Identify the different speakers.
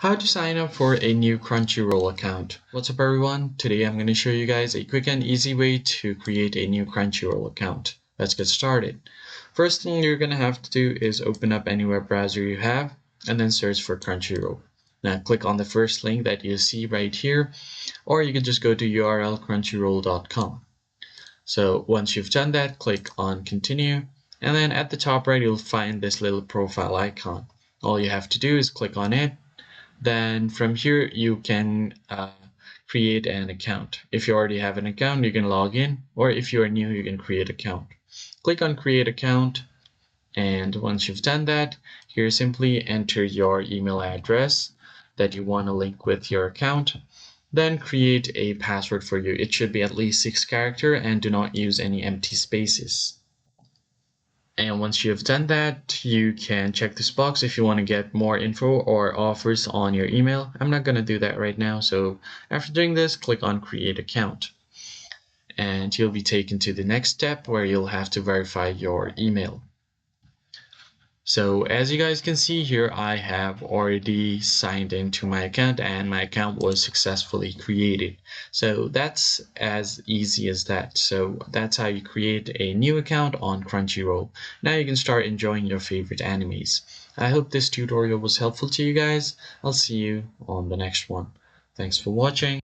Speaker 1: How to sign up for a new Crunchyroll account. What's up everyone? Today I'm going to show you guys a quick and easy way to create a new Crunchyroll account. Let's get started. First thing you're going to have to do is open up any web browser you have and then search for Crunchyroll. Now click on the first link that you see right here, or you can just go to URL crunchroll.com. So once you've done that, click on continue, and then at the top right you'll find this little profile icon. All you have to do is click on it. Then from here you can create an account. If you already have an account, you can log in, or if you are new, you can create account. Click on create account, and once you've done that, here simply enter your email address that you want to link with your account. Then create a password for you. It should be at least 6 characters and do not use any empty spaces. And once you have done that, you can check this box if you want to get more info or offers on your email. I'm not going to do that right now. So after doing this, click on create account. And you'll be taken to the next step where you'll have to verify your email. So as you guys can see here, I have already signed into my account and my account was successfully created. So that's as easy as that. So that's how you create a new account on Crunchyroll. Now you can start enjoying your favorite animes. I hope this tutorial was helpful to you guys. I'll see you on the next one. Thanks for watching.